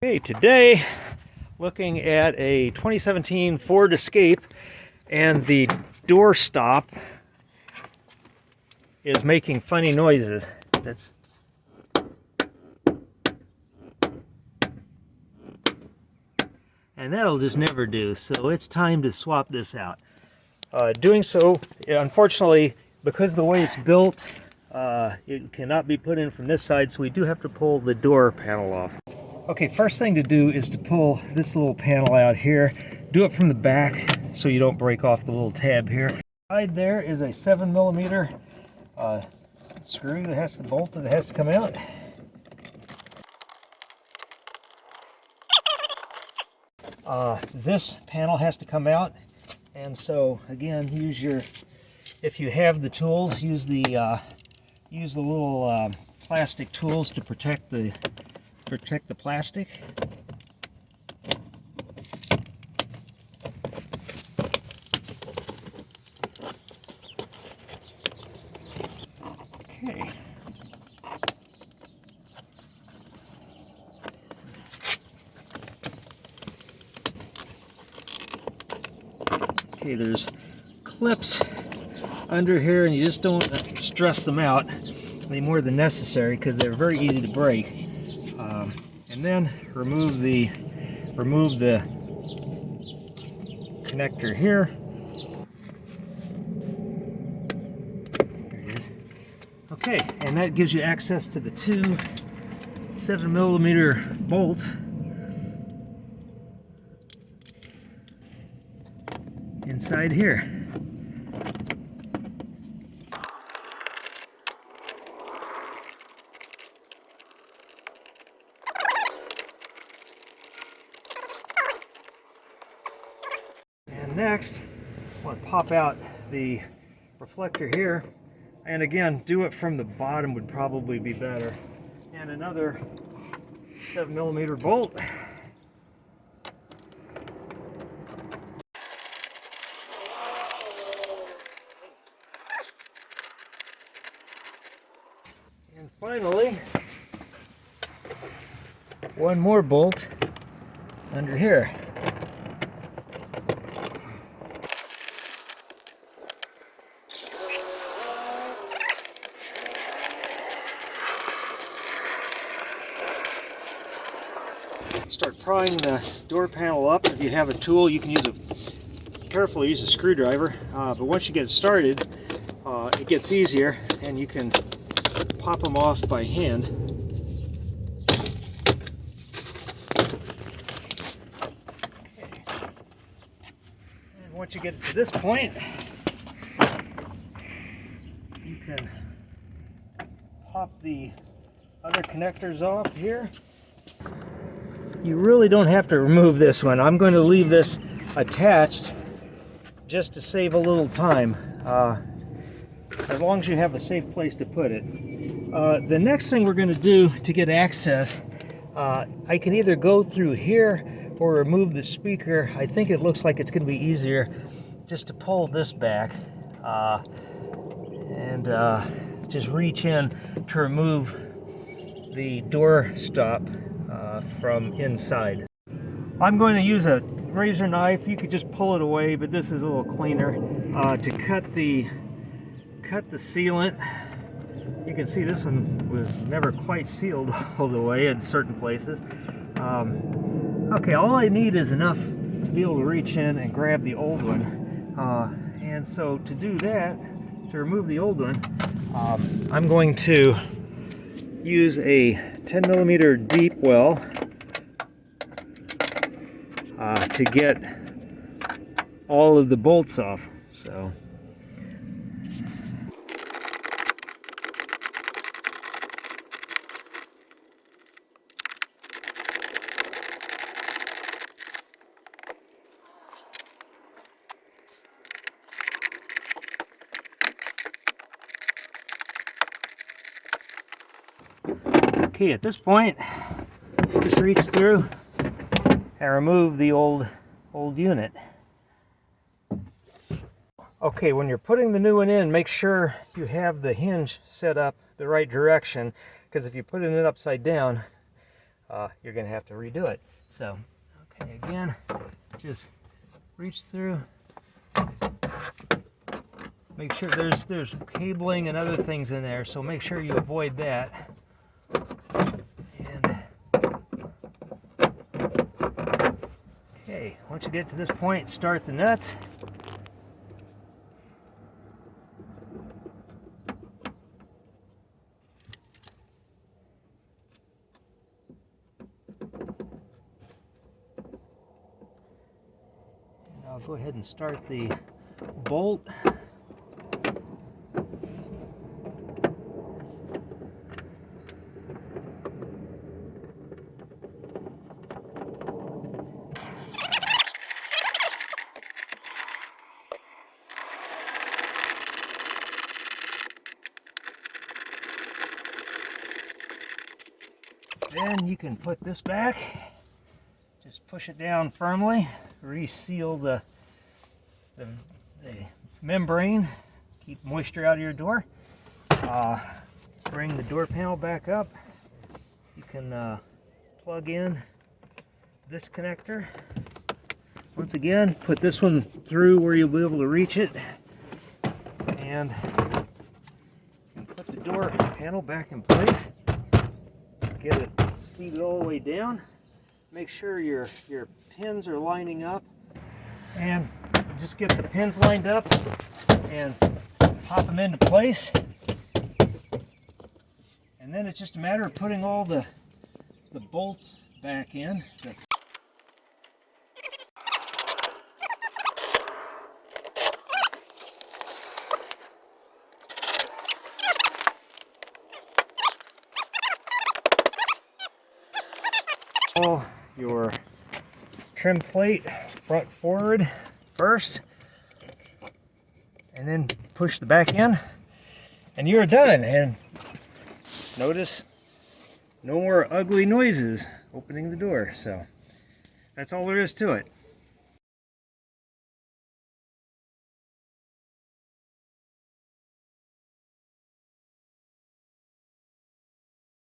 Okay, today looking at a 2017 Ford Escape, and the door stop is making funny noises. And that'll just never do, so it's time to swap this out. Doing so, unfortunately, because of the way it's built, it cannot be put in from this side, so we do have to pull the door panel off. Okay, first thing to do is to pull this little panel out here. Do it from the back so you don't break off the little tab here. Inside there is a 7mm screw that has to bolt that has to come out. This panel has to come out, and so again, if you have the tools, use the little plastic tools to protect the plastic. Okay. Okay, there's clips under here, and you just don't stress them out any more than necessary because they're very easy to break. And then remove the connector here. There it is. Okay, and that gives you access to the two 7mm bolts inside here. Next, I want to pop out the reflector here, and again, do it from the bottom would probably be better. And another 7mm bolt. And finally, one more bolt under here. Start prying the door panel up. If you have a tool, you can carefully use a screwdriver, but once you get started, it gets easier, and you can pop them off by hand. Okay. And once you get to this point, you can pop the other connectors off here. You really don't have to remove this one. I'm going to leave this attached just to save a little time, as long as you have a safe place to put it. The next thing we're going to do to get access, I can either go through here or remove the speaker. I think it looks like it's going to be easier just to pull this back and just reach in to remove the door stop from inside. I'm going to use a razor knife. You could just pull it away, but this is a little cleaner to cut the sealant. You can see this one was never quite sealed all the way in certain places. Okay, all I need is enough to be able to reach in and grab the old one, and so to do that, to remove the old one, I'm going to use a 10mm deep well to get all of the bolts off. So okay, at this point, just reach through and remove the old unit. Okay, when you're putting the new one in, make sure you have the hinge set up the right direction, because if you put it in upside down, you're going to have to redo it. So, okay, again, just reach through. Make sure there's cabling and other things in there, so make sure you avoid that. And okay, once you get to this point, start the nuts. And I'll go ahead and start the bolt. Then you can put this back, just push it down firmly, reseal the membrane, keep moisture out of your door. Bring the door panel back up. You can plug in this connector. Once again, put this one through where you'll be able to reach it, and put the door panel back in place. Get it seated all the way down. Make sure your pins are lining up, and just get the pins lined up and pop them into place. And then it's just a matter of putting all the bolts back in. Your trim plate front forward first, and then push the back in, and you're done. And notice no more ugly noises opening the door. So that's all there is to it.